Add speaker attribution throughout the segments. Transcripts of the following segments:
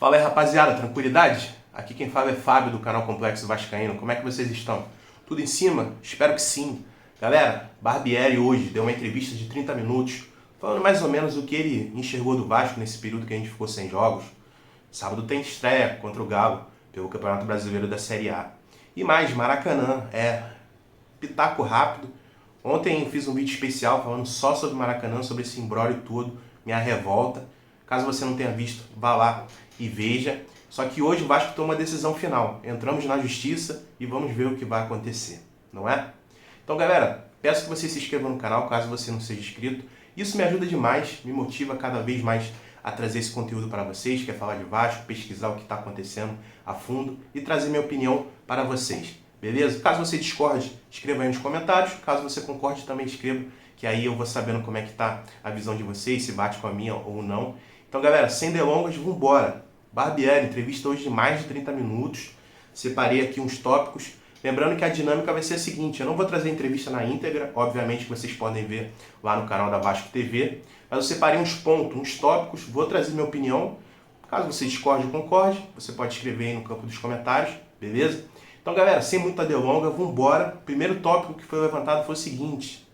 Speaker 1: Fala aí, rapaziada, tranquilidade? Aqui quem fala é Fábio do canal Complexo Vascaíno. Como é que vocês estão? Tudo em cima? Espero que sim. Galera, Barbieri hoje deu uma entrevista de 30 minutos falando mais ou menos o que ele enxergou do Vasco nesse período que a gente ficou sem jogos. Sábado tem estreia contra o Galo pelo Campeonato Brasileiro da Série A. E mais, Maracanã, pitaco rápido. Ontem fiz um vídeo especial falando só sobre Maracanã, sobre esse imbróglio todo, minha revolta. Caso você não tenha visto, vá lá e veja. Só que hoje o Vasco toma uma decisão final. Entramos na justiça e vamos ver o que vai acontecer, não é? Então, galera, peço que você se inscreva no canal, caso você não seja inscrito. Isso me ajuda demais, me motiva cada vez mais a trazer esse conteúdo para vocês, quer falar de Vasco, pesquisar o que está acontecendo a fundo e trazer minha opinião para vocês, beleza? Caso você discorde, escreva aí nos comentários. Caso você concorde, também escreva, que aí eu vou sabendo como é que está a visão de vocês, se bate com a minha ou não. Então, galera, sem delongas, vambora! Barbieri, entrevista hoje de mais de 30 minutos. Separei aqui uns tópicos. Lembrando que a dinâmica vai ser a seguinte: eu não vou trazer a entrevista na íntegra, obviamente que vocês podem ver lá no canal da Vasco TV, mas eu separei uns pontos, uns tópicos, vou trazer minha opinião. Caso você discorde ou concorde, você pode escrever aí no campo dos comentários, beleza? Então, galera, sem muita delonga, vambora. O primeiro tópico que foi levantado foi o seguinte: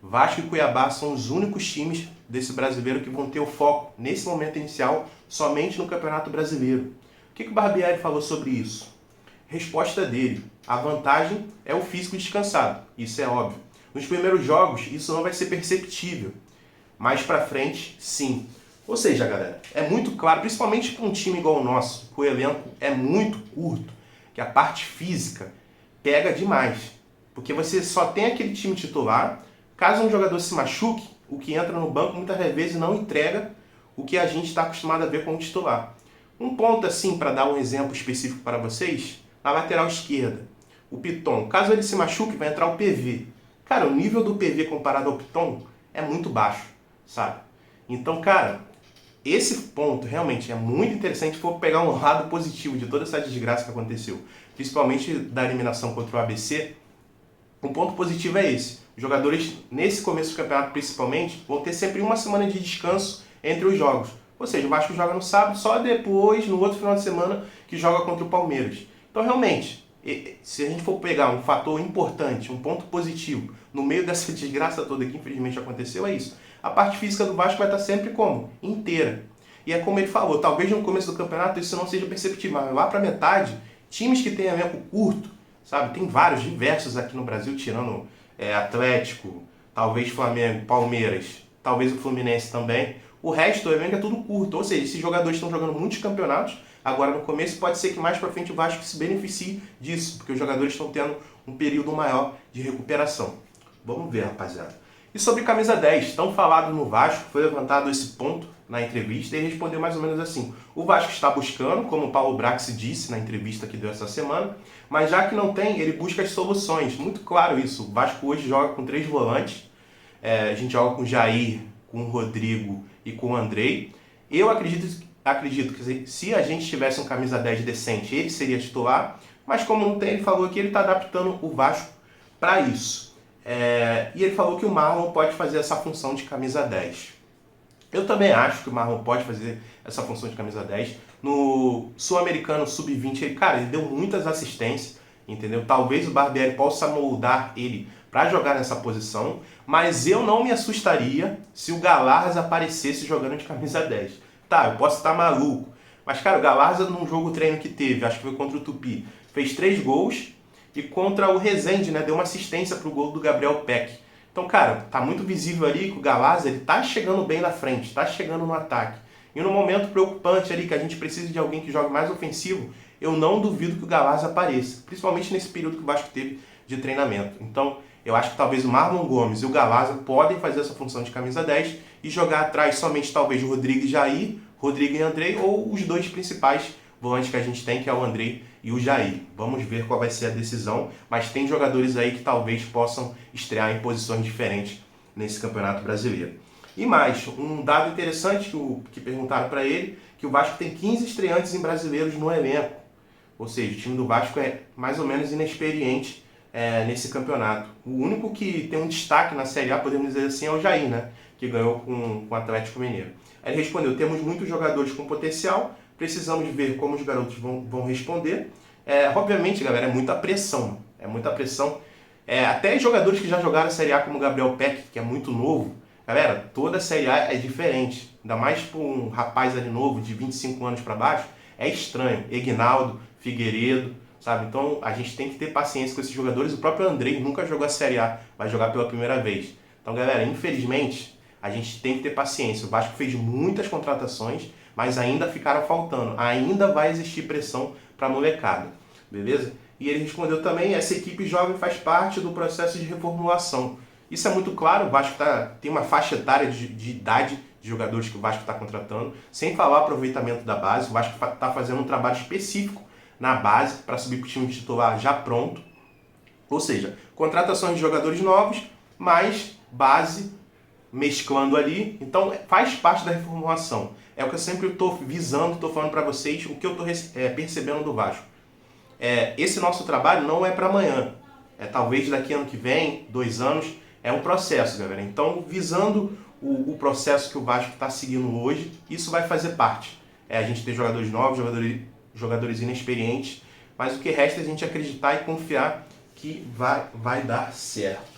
Speaker 1: Vasco e Cuiabá são os únicos times desse brasileiro que vão ter o foco, nesse momento inicial, somente no Campeonato Brasileiro. O que o Barbieri falou sobre isso? Resposta dele: a vantagem é o físico descansado, isso é óbvio. Nos primeiros jogos, isso não vai ser perceptível. Mais pra frente, sim. Ou seja, galera, é muito claro, principalmente para um time igual o nosso, que o elenco é muito curto, que a parte física pega demais. Porque você só tem aquele time titular. Caso um jogador se machuque, o que entra no banco muitas vezes não entrega o que a gente está acostumado a ver com o titular. Um ponto assim, para dar um exemplo específico para vocês, na lateral esquerda, o Piton. Caso ele se machuque, vai entrar o PV. Cara, o nível do PV comparado ao Piton é muito baixo, sabe? Então, cara, esse ponto realmente é muito interessante. Se for pegar um lado positivo de toda essa desgraça que aconteceu, principalmente da eliminação contra o ABC, um ponto positivo é esse. Os jogadores, nesse começo do campeonato principalmente, vão ter sempre uma semana de descanso entre os jogos. Ou seja, o Vasco joga no sábado, só depois, no outro final de semana, que joga contra o Palmeiras. Então, realmente, se a gente for pegar um fator importante, um ponto positivo, no meio dessa desgraça toda que infelizmente aconteceu, é isso. A parte física do Vasco vai estar sempre como? Inteira. E é como ele falou, talvez no começo do campeonato isso não seja perceptível, mas lá para metade, times que têm elenco curto, sabe? Tem vários, diversos aqui no Brasil, tirando Atlético, talvez Flamengo, Palmeiras, talvez o Fluminense também. O resto do elenco é tudo curto, ou seja, esses jogadores estão jogando muitos campeonatos. Agora no começo pode ser que mais para frente o Vasco se beneficie disso, porque os jogadores estão tendo um período maior de recuperação. Vamos ver, rapaziada. E sobre camisa 10, tão falado no Vasco, foi levantado esse ponto na entrevista e ele respondeu mais ou menos assim: o Vasco está buscando, como o Paulo Brax disse na entrevista que deu essa semana, mas já que não tem, ele busca as soluções. Muito claro isso. O Vasco hoje joga com 3 volantes, a gente joga com o Jair, com o Rodrigo e com o Andrei. Eu acredito que se a gente tivesse um camisa 10 decente, ele seria titular, mas como não tem, ele falou que ele está adaptando o Vasco para isso. E ele falou que o Marlon pode fazer essa função de camisa 10. Eu também acho que o Marlon pode fazer essa função de camisa 10. No Sul-Americano Sub-20, ele deu muitas assistências, entendeu? Talvez o Barbieri possa moldar ele para jogar nessa posição, mas eu não me assustaria se o Galarza aparecesse jogando de camisa 10. Tá, eu posso estar maluco, mas cara, o Galarza num jogo treino que teve, acho que foi contra o Tupi, fez 3 gols, e contra o Rezende, deu uma assistência pro gol do Gabriel Peck. Então, cara, tá muito visível ali que o Galarza, ele tá chegando bem na frente, tá chegando no ataque. E no momento preocupante ali, que a gente precisa de alguém que jogue mais ofensivo, eu não duvido que o Galarza apareça, principalmente nesse período que o Vasco teve de treinamento. Então, eu acho que talvez o Marlon Gomes e o Galarza podem fazer essa função de camisa 10 e jogar atrás somente talvez o Rodrigo e Jair, Rodrigo e Andrei, ou os dois principais volantes que a gente tem, que é o Andrei e o Jair. Vamos ver qual vai ser a decisão, mas tem jogadores aí que talvez possam estrear em posições diferentes nesse Campeonato Brasileiro. E mais, um dado interessante que perguntaram para ele, que o Vasco tem 15 estreantes em brasileiros no elenco. Ou seja, o time do Vasco é mais ou menos inexperiente nesse campeonato. O único que tem um destaque na Série A, podemos dizer assim, é o Jair, que ganhou com o Atlético Mineiro. Aí ele respondeu: temos muitos jogadores com potencial, Precisamos ver como os garotos vão responder. Obviamente, galera, é muita pressão. É muita pressão. Até jogadores que já jogaram a Série A, como o Gabriel Peck, que é muito novo. Galera, toda a Série A é diferente. Ainda mais para um rapaz ali novo, de 25 anos para baixo. É estranho. Egnaldo, Figueiredo, sabe? Então, a gente tem que ter paciência com esses jogadores. O próprio Andrei nunca jogou a Série A, vai jogar pela primeira vez. Então, galera, infelizmente, a gente tem que ter paciência. O Vasco fez muitas contratações, mas ainda ficaram faltando. Ainda vai existir pressão para a molecada, beleza? E ele respondeu também, essa equipe jovem faz parte do processo de reformulação. Isso é muito claro, o Vasco tem uma faixa etária de idade de jogadores que o Vasco está contratando, sem falar o aproveitamento da base. O Vasco está fazendo um trabalho específico na base para subir para o time titular já pronto. Ou seja, contratações de jogadores novos, mais base mesclando ali. Então faz parte da reformulação. É o que eu sempre estou visando, estou falando para vocês, o que eu estou percebendo do Vasco. Esse nosso trabalho não é para amanhã. Talvez daqui ano que vem, 2 anos, é um processo, galera. Então, visando o processo que o Vasco está seguindo hoje, isso vai fazer parte. A gente ter jogadores novos, jogadores inexperientes, mas o que resta é a gente acreditar e confiar que vai dar certo.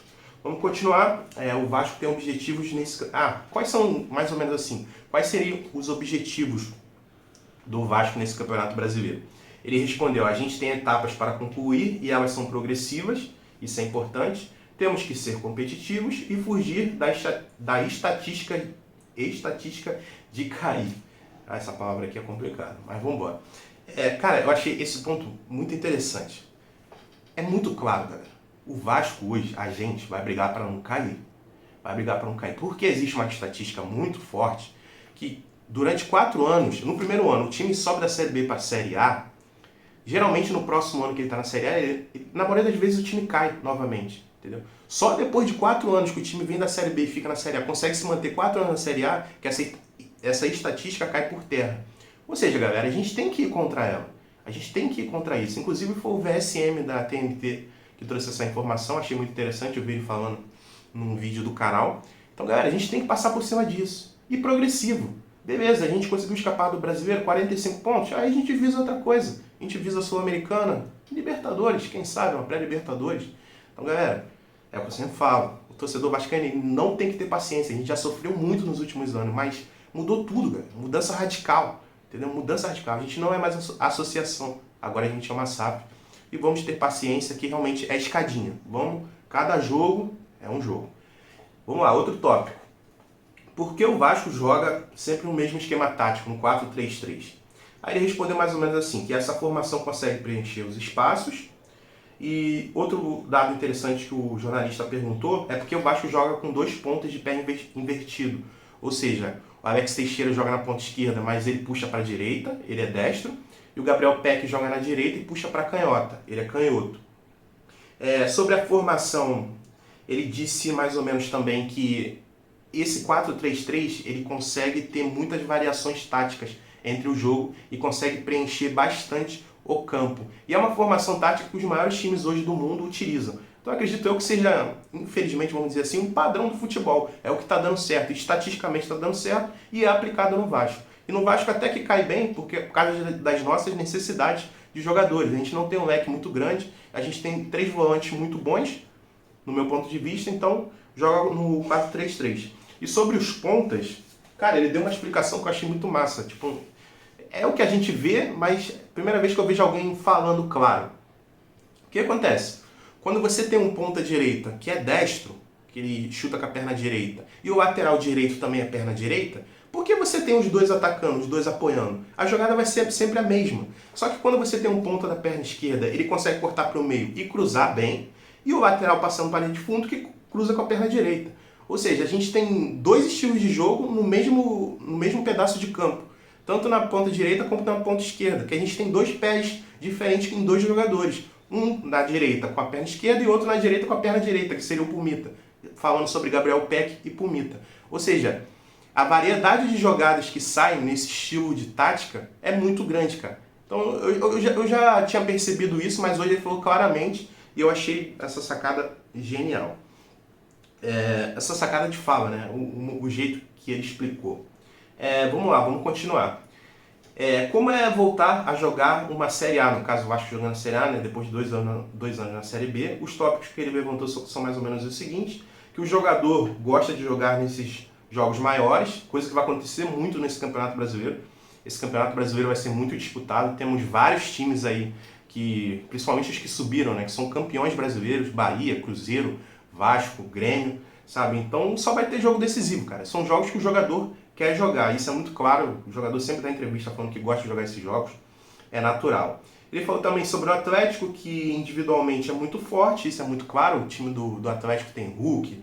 Speaker 1: Vamos continuar. O Vasco tem objetivos nesse... quais são, mais ou menos assim, quais seriam os objetivos do Vasco nesse Campeonato Brasileiro? Ele respondeu, a gente tem etapas para concluir e elas são progressivas, isso é importante. Temos que ser competitivos e fugir da estatística de cair. Essa palavra aqui é complicada, mas vamos embora. Cara, eu achei esse ponto muito interessante. É muito claro, galera. O Vasco hoje, a gente vai brigar para não cair. Vai brigar para não cair. Porque existe uma estatística muito forte que durante 4 anos, no primeiro ano, o time sobe da Série B para a Série A. Geralmente no próximo ano que ele está na Série A, na maioria das vezes o time cai novamente. Entendeu? Só depois de 4 anos que o time vem da Série B e fica na Série A, consegue se manter 4 anos na Série A, que essa estatística cai por terra. Ou seja, galera, a gente tem que ir contra ela. A gente tem que ir contra isso. Inclusive foi o VSM da TNT que trouxe essa informação. Achei muito interessante, eu vi ele falando num vídeo do canal. Então, galera, a gente tem que passar por cima disso. E progressivo. Beleza, a gente conseguiu escapar do brasileiro, 45 pontos, aí a gente visa outra coisa. A gente visa a Sul-Americana, Libertadores, quem sabe, uma pré-Libertadores. Então, galera, é o que eu sempre falo. O torcedor vascaíno não tem que ter paciência. A gente já sofreu muito nos últimos anos, mas mudou tudo, galera. Mudança radical. Entendeu? Mudança radical. A gente não é mais associação. Agora a gente é uma SAF. E vamos ter paciência, que realmente é escadinha. Cada jogo é um jogo. Vamos lá, outro tópico. Por que o Vasco joga sempre no mesmo esquema tático, no 4-3-3? Aí ele respondeu mais ou menos assim, que essa formação consegue preencher os espaços. E outro dado interessante que o jornalista perguntou é porque o Vasco joga com 2 pontas de pé invertido. Ou seja, o Alex Teixeira joga na ponta esquerda, mas ele puxa para a direita, ele é destro. E o Gabriel Peck joga na direita e puxa para a canhota, ele é canhoto. Sobre a formação, ele disse mais ou menos também que esse 4-3-3 ele consegue ter muitas variações táticas entre o jogo e consegue preencher bastante o campo. E é uma formação tática que os maiores times hoje do mundo utilizam. Então acredito eu que seja, infelizmente, vamos dizer assim, um padrão do futebol. É o que está dando certo, estatisticamente está dando certo e é aplicado no Vasco. E no Vasco até que cai bem, porque por causa das nossas necessidades de jogadores. A gente não tem um leque muito grande, a gente tem 3 volantes muito bons, no meu ponto de vista, então joga no 4-3-3. E sobre os pontas, cara, ele deu uma explicação que eu achei muito massa. Tipo, é o que a gente vê, mas primeira vez que eu vejo alguém falando claro. O que acontece? Quando você tem um ponta direita que é destro, que ele chuta com a perna direita, e o lateral direito também é perna direita, por que você tem os dois atacando, os dois apoiando? A jogada vai ser sempre a mesma. Só que quando você tem um ponta da perna esquerda, ele consegue cortar para o meio e cruzar bem, e o lateral passando para a linha de fundo que cruza com a perna direita. Ou seja, a gente tem 2 estilos de jogo no mesmo pedaço de campo. Tanto na ponta direita como na ponta esquerda. Que a gente tem 2 pés diferentes em 2 jogadores. Um na direita com a perna esquerda e outro na direita com a perna direita, que seria o Pumita. Falando sobre Gabriel Peck e Pumita. Ou seja, a variedade de jogadas que saem nesse estilo de tática é muito grande, cara. Então eu já tinha percebido isso, mas hoje ele falou claramente e eu achei essa sacada genial. Essa sacada de fala, né? O jeito que ele explicou. Vamos lá, vamos continuar. Como é voltar a jogar uma Série A, no caso o Vasco jogando a Série A, né, depois de 2 anos na Série B. Os tópicos que ele levantou são mais ou menos o seguinte, que o jogador gosta de jogar nesses jogos maiores, coisa que vai acontecer muito nesse Campeonato Brasileiro. Esse Campeonato Brasileiro vai ser muito disputado, temos vários times aí, principalmente os que subiram, né, que são campeões brasileiros, Bahia, Cruzeiro, Vasco, Grêmio, sabe? Então só vai ter jogo decisivo, cara. São jogos que o jogador quer jogar. Isso é muito claro. O jogador sempre dá entrevista falando que gosta de jogar esses jogos. É natural. Ele falou também sobre o Atlético, que individualmente é muito forte. Isso é muito claro. O time do Atlético tem Hulk,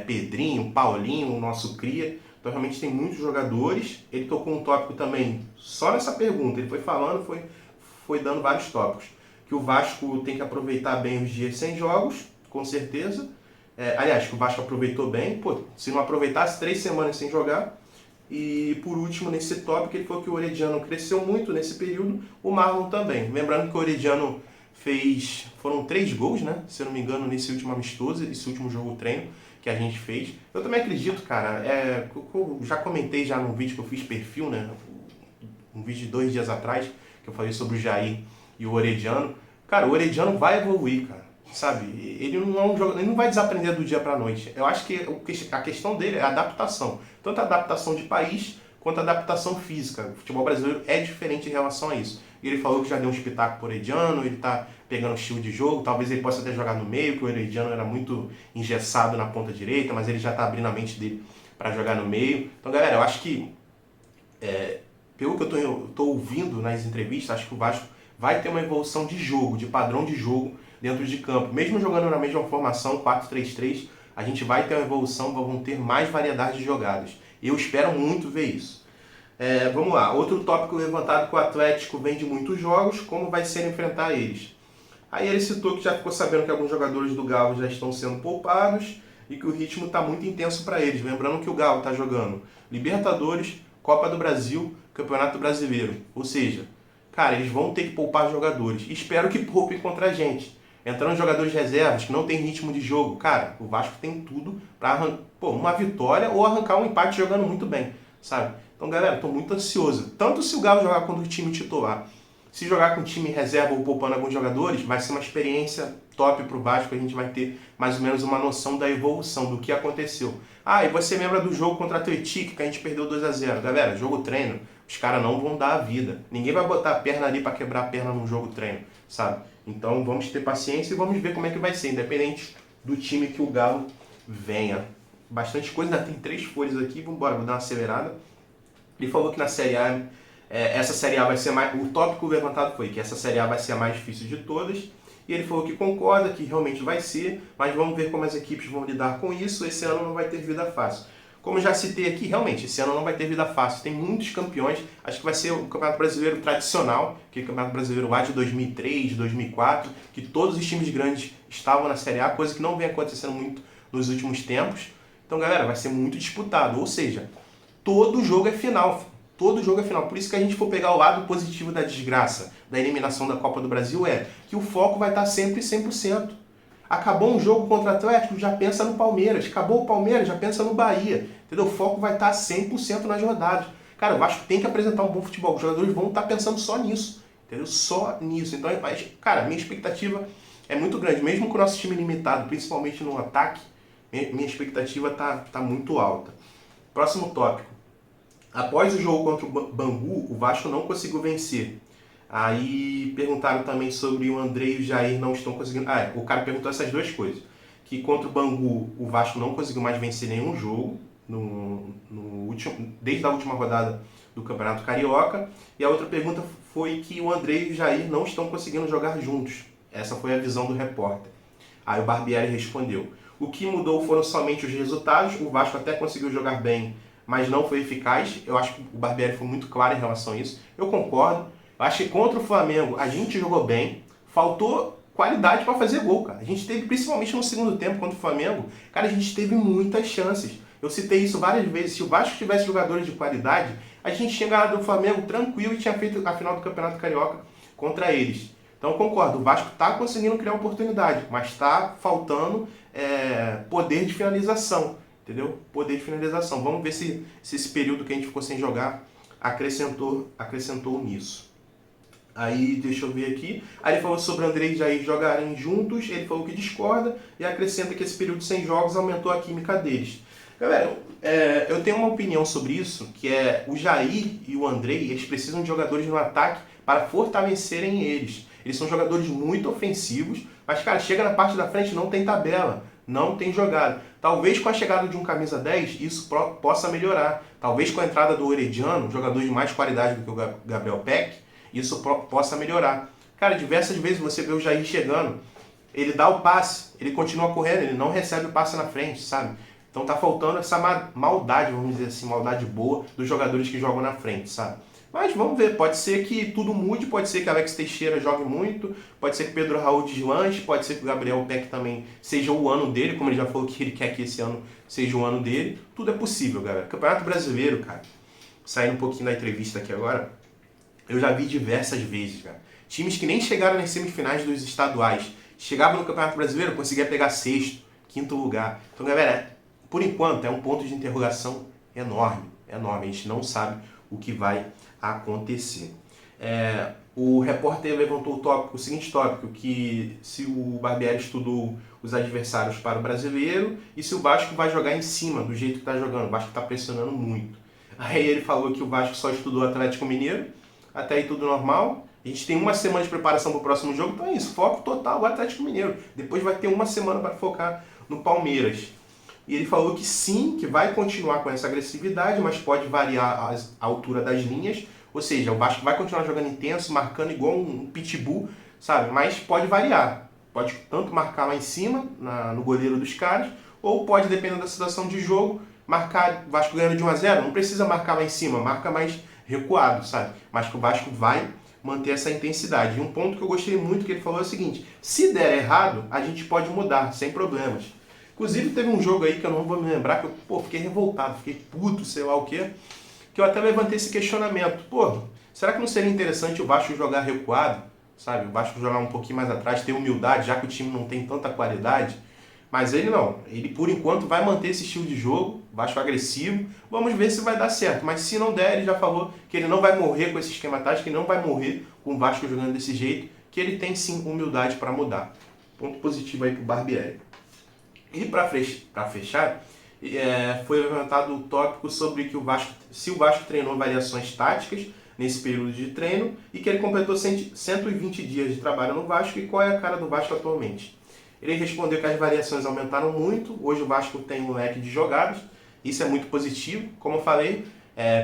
Speaker 1: Pedrinho, Paulinho, o nosso cria. Então realmente tem muitos jogadores. Ele tocou um tópico também só nessa pergunta. Ele foi falando, foi dando vários tópicos. Que o Vasco tem que aproveitar bem os dias sem jogos, com certeza. Aliás, que o Vasco aproveitou bem. Pô, se não aproveitasse 3 semanas sem jogar. E por último, nesse tópico, ele falou que o Orediano cresceu muito nesse período, o Marlon também. Lembrando que o Orediano foram 3 gols, né? Se eu não me engano, nesse último amistoso, esse último jogo treino que a gente fez. Eu também acredito, cara, eu já comentei já num vídeo que eu fiz perfil, né? Um vídeo de 2 dias atrás, que eu falei sobre o Jair e o Orediano. Cara, o Orediano vai evoluir, cara. Sabe, ele não é um jogador, ele não vai desaprender do dia para a noite. Eu acho que a questão dele é a adaptação. Tanto a adaptação de país, quanto a adaptação física. O futebol brasileiro é diferente em relação a isso. Ele falou que já deu um espetáculo pro Herediano, ele tá pegando o estilo de jogo, talvez ele possa até jogar no meio, que o Herediano era muito engessado na ponta direita, mas ele já tá abrindo a mente dele para jogar no meio. Então, galera, eu acho que, pelo que eu tô ouvindo nas entrevistas, acho que o Vasco vai ter uma evolução de jogo, de padrão de jogo, dentro de campo. Mesmo jogando na mesma formação, 4-3-3, a gente vai ter uma evolução, vão ter mais variedade de jogadas. Eu espero muito ver isso. Vamos lá, outro tópico levantado que o Atlético vem de muitos jogos, como vai ser enfrentar eles. Aí ele citou que já ficou sabendo que alguns jogadores do Galo já estão sendo poupados e que o ritmo está muito intenso para eles. Lembrando que o Galo está jogando Libertadores, Copa do Brasil, Campeonato Brasileiro. Ou seja, cara, eles vão ter que poupar jogadores. Espero que poupem contra a gente. Entrando jogadores reservas que não tem ritmo de jogo. Cara, o Vasco tem tudo para uma vitória ou arrancar um empate jogando muito bem, sabe? Então, galera, estou muito ansioso. Tanto se o Galo jogar contra o time titular, se jogar com o time reserva ou poupando alguns jogadores, vai ser uma experiência top para o Vasco. A gente vai ter mais ou menos uma noção da evolução, do que aconteceu. E você lembra do jogo contra a Atlético, que a gente perdeu 2-0. Galera, jogo treino, os caras não vão dar a vida. Ninguém vai botar a perna ali para quebrar a perna num jogo treino, sabe? Então vamos ter paciência e vamos ver como é que vai ser, independente do time que o Galo venha. Bastante coisa, ainda tem 3 folhas aqui, vou dar uma acelerada. Ele falou que na Série A, essa Série A vai ser mais... O tópico levantado foi que essa Série A vai ser a mais difícil de todas. E ele falou que concorda, que realmente vai ser, mas vamos ver como as equipes vão lidar com isso. Esse ano não vai ter vida fácil. Como eu já citei aqui, realmente, esse ano não vai ter vida fácil. Tem muitos campeões. Acho que vai ser o Campeonato Brasileiro tradicional, que é o Campeonato Brasileiro lá de 2003, 2004, que todos os times grandes estavam na Série A, coisa que não vem acontecendo muito nos últimos tempos. Então, galera, vai ser muito disputado. Ou seja, todo jogo é final. Todo jogo é final. Por isso que a gente for pegar o lado positivo da desgraça, da eliminação da Copa do Brasil, que o foco vai estar sempre 100%. Acabou um jogo contra o Atlético, já pensa no Palmeiras. Acabou o Palmeiras, já pensa no Bahia. Entendeu? O foco vai estar 100% nas rodadas. Cara, o Vasco tem que apresentar um bom futebol. Os jogadores vão estar pensando só nisso. Entendeu? Só nisso. Então, cara, minha expectativa é muito grande. Mesmo com o nosso time limitado, principalmente no ataque, minha expectativa tá muito alta. Próximo tópico. Após o jogo contra o Bangu, o Vasco não conseguiu vencer. Aí perguntaram também sobre o André e o Jair não estão conseguindo... O cara perguntou essas 2 coisas. Que contra o Bangu, o Vasco não conseguiu mais vencer nenhum jogo desde a última rodada do Campeonato Carioca. E a outra pergunta foi que o André e o Jair não estão conseguindo jogar juntos. Essa foi a visão do repórter. Aí o Barbieri respondeu. O que mudou foram somente os resultados. O Vasco até conseguiu jogar bem, mas não foi eficaz. Eu acho que o Barbieri foi muito claro em relação a isso. Eu concordo. Eu acho que contra o Flamengo a gente jogou bem, faltou qualidade para fazer gol, cara. A gente teve, principalmente no segundo tempo contra o Flamengo, cara, a gente teve muitas chances. Eu citei isso várias vezes. Se o Vasco tivesse jogadores de qualidade, a gente tinha ganhado o Flamengo tranquilo e tinha feito a final do Campeonato Carioca contra eles. Então eu concordo, o Vasco está conseguindo criar oportunidade, mas está faltando poder de finalização, entendeu? Poder de finalização. Vamos ver se esse período que a gente ficou sem jogar, acrescentou nisso. Aí, deixa eu ver aqui. Aí ele falou sobre Andrei e Jair jogarem juntos, ele falou que discorda e acrescenta que esse período sem jogos aumentou a química deles. Galera, eu tenho uma opinião sobre isso, que é o Jair e o Andrei, eles precisam de jogadores no ataque para fortalecerem eles. Eles são jogadores muito ofensivos, mas, cara, chega na parte da frente, não tem tabela, não tem jogada. Talvez com a chegada de um camisa 10, isso possa melhorar. Talvez com a entrada do Orediano, um jogador de mais qualidade do que o Gabriel Peck, isso possa melhorar. Cara, diversas vezes você vê o Jair chegando, ele dá o passe, ele continua correndo, ele não recebe o passe na frente, sabe? Então tá faltando essa maldade, vamos dizer assim, maldade boa dos jogadores que jogam na frente, sabe? Mas vamos ver, pode ser que tudo mude, pode ser que Alex Teixeira jogue muito, pode ser que Pedro Raul deslanche, pode ser que o Gabriel Peck também seja o ano dele, como ele já falou que ele quer que esse ano seja o ano dele. Tudo é possível, galera. Campeonato Brasileiro, cara, saindo um pouquinho da entrevista aqui agora, eu já vi diversas vezes, cara. Times que nem chegaram nas semifinais dos estaduais, chegavam no Campeonato Brasileiro, conseguia pegar sexto, quinto lugar. Então, galera, por enquanto, é um ponto de interrogação enorme, enorme. A gente não sabe o que vai acontecer. O repórter levantou o seguinte tópico, que se o Barbieri estudou os adversários para o brasileiro e se o Vasco vai jogar em cima do jeito que está jogando. O Vasco está pressionando muito. Aí ele falou que o Vasco só estudou o Atlético Mineiro, até aí tudo normal. A gente tem uma semana de preparação para o próximo jogo, então é isso, foco total o Atlético Mineiro. Depois vai ter uma semana para focar no Palmeiras. E ele falou que sim, que vai continuar com essa agressividade, mas pode variar a altura das linhas. Ou seja, o Vasco vai continuar jogando intenso, marcando igual um pitbull, sabe? Mas pode variar. Pode tanto marcar lá em cima, no goleiro dos caras, ou pode, dependendo da situação de jogo, marcar o Vasco ganhando de 1 a 0. Não precisa marcar lá em cima, marca mais recuado, sabe? Mas que o Vasco vai manter essa intensidade. E um ponto que eu gostei muito que ele falou é o seguinte: se der errado, a gente pode mudar, sem problemas. Inclusive teve um jogo aí que eu não vou me lembrar, que eu fiquei revoltado, fiquei puto, sei lá o quê, que eu até levantei esse questionamento. Será que não seria interessante o Vasco jogar recuado, sabe? O Vasco jogar um pouquinho mais atrás, ter humildade, já que o time não tem tanta qualidade? Mas ele não, ele por enquanto vai manter esse estilo de jogo, Vasco agressivo, vamos ver se vai dar certo. Mas se não der, ele já falou que ele não vai morrer com esse esquema tático, que ele não vai morrer com o Vasco jogando desse jeito, que ele tem sim humildade para mudar. Ponto positivo aí pro Barbieri. E para fechar, foi levantado o tópico sobre que se o Vasco treinou variações táticas nesse período de treino e que ele completou 120 dias de trabalho no Vasco e qual é a cara do Vasco atualmente. Ele respondeu que as variações aumentaram muito, hoje o Vasco tem um leque de jogadas, isso é muito positivo. Como eu falei,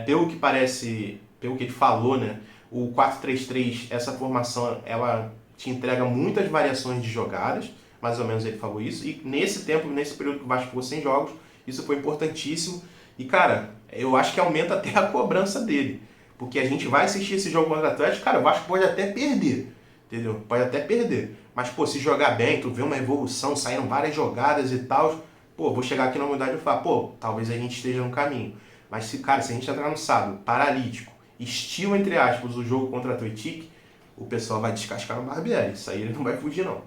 Speaker 1: pelo que ele falou, né, o 4-3-3, essa formação, ela te entrega muitas variações de jogadas, mais ou menos ele falou isso, e nesse período que o Vasco ficou sem jogos, isso foi importantíssimo, e cara, eu acho que aumenta até a cobrança dele, porque a gente vai assistir esse jogo contra o Atlético, cara, o Vasco pode até perder, entendeu? Pode até perder, mas se jogar bem, tu vê uma evolução, saíram várias jogadas e tal, vou chegar aqui na unidade e falar, talvez a gente esteja no caminho, mas se a gente entrar no sábado, paralítico, estilo, entre aspas, o jogo contra o Atlético, o pessoal vai descascar no Barbieri, isso aí ele não vai fugir não.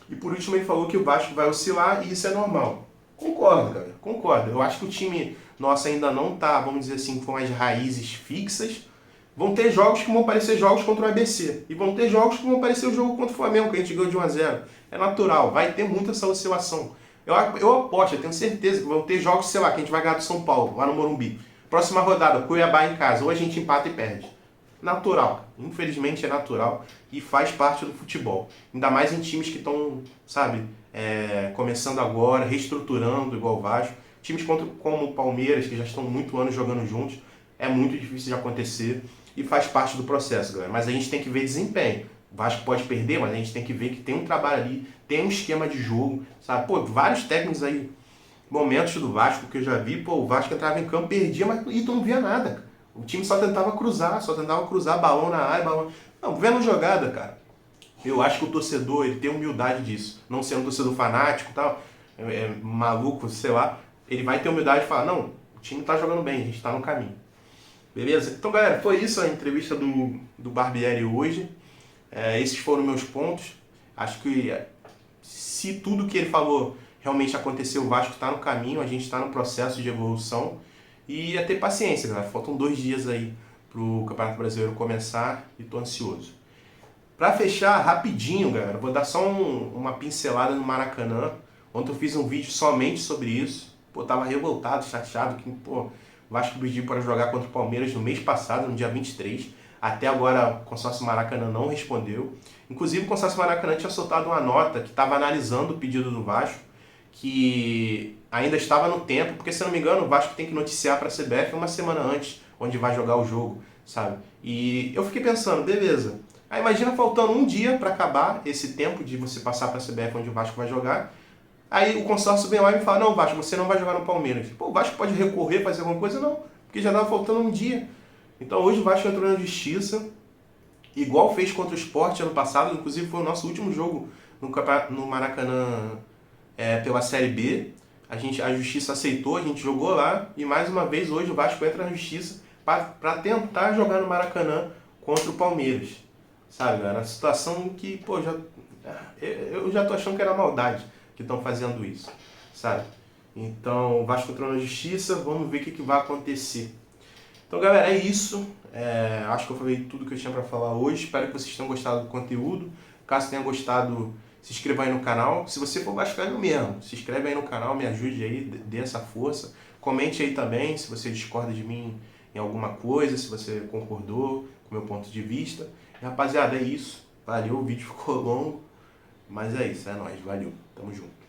Speaker 1: E por último ele falou que o Vasco vai oscilar e isso é normal. Concordo, galera, concordo. Eu acho que o time nosso ainda não tá, vamos dizer assim, com as raízes fixas. Vão ter jogos que vão parecer jogos contra o ABC. E vão ter jogos que vão parecer o jogo contra o Flamengo, que a gente ganhou de 1 a 0. É natural, vai ter muita essa oscilação. Eu aposto, eu tenho certeza que vão ter jogos, sei lá, que a gente vai ganhar do São Paulo, lá no Morumbi. Próxima rodada, Cuiabá em casa, ou a gente empata e perde. Natural, infelizmente é natural e faz parte do futebol. Ainda mais em times que estão, sabe, começando agora, reestruturando igual o Vasco. Times como o Palmeiras, que já estão muito anos jogando juntos, é muito difícil de acontecer e faz parte do processo, galera. Mas a gente tem que ver desempenho. O Vasco pode perder, mas a gente tem que ver que tem um trabalho ali, tem um esquema de jogo, sabe? Vários técnicos aí, momentos do Vasco que eu já vi, o Vasco entrava em campo, perdia, mas e tu não via nada, cara. O time só tentava cruzar balão na área, balão... Não, vendo jogada, cara. Eu acho que o torcedor, ele tem humildade disso. Não sendo um torcedor fanático e tal, maluco, sei lá. Ele vai ter humildade e falar, não, o time tá jogando bem, a gente tá no caminho. Beleza? Então, galera, foi isso a entrevista do Barbieri hoje. Esses foram meus pontos. Acho que se tudo que ele falou realmente aconteceu, o Vasco tá no caminho, a gente tá no processo de evolução. E é ter paciência, galera. Faltam 2 dias aí pro Campeonato Brasileiro começar e tô ansioso. Pra fechar, rapidinho, galera, vou dar só uma pincelada no Maracanã. Ontem eu fiz um vídeo somente sobre isso. Pô, tava revoltado, chateado, que, pô, o Vasco pediu para jogar contra o Palmeiras no mês passado, no dia 23. Até agora o consórcio Maracanã não respondeu. Inclusive o consórcio Maracanã tinha soltado uma nota que estava analisando o pedido do Vasco, que ainda estava no tempo, porque se não me engano o Vasco tem que noticiar para a CBF uma semana antes, onde vai jogar o jogo, sabe? E eu fiquei pensando, beleza. Aí imagina faltando um dia para acabar esse tempo de você passar para a CBF onde o Vasco vai jogar. Aí o consórcio vem lá e me fala, não, Vasco, você não vai jogar no Palmeiras. Pô, o Vasco pode recorrer, fazer alguma coisa? Não, porque já estava faltando um dia. Então hoje o Vasco entrou na justiça, igual fez contra o Sport ano passado, inclusive foi o nosso último jogo no Maracanã pela Série B. A justiça aceitou, a gente jogou lá e mais uma vez hoje o Vasco entra na justiça para tentar jogar no Maracanã contra o Palmeiras. Sabe, galera? Uma situação que, pô, eu já tô achando que era maldade que estão fazendo isso, sabe? Então o Vasco entrou na justiça, vamos ver o que vai acontecer. Então, galera, é isso. Acho que eu falei tudo que eu tinha para falar hoje. Espero que vocês tenham gostado do conteúdo. Caso tenha gostado, se inscreva aí no canal. Se você for vascaíno mesmo, se inscreve aí no canal, me ajude aí, dê essa força. Comente aí também se você discorda de mim em alguma coisa, se você concordou com o meu ponto de vista. E, rapaziada, é isso. Valeu, o vídeo ficou longo, mas é isso, é nóis. Valeu, tamo junto.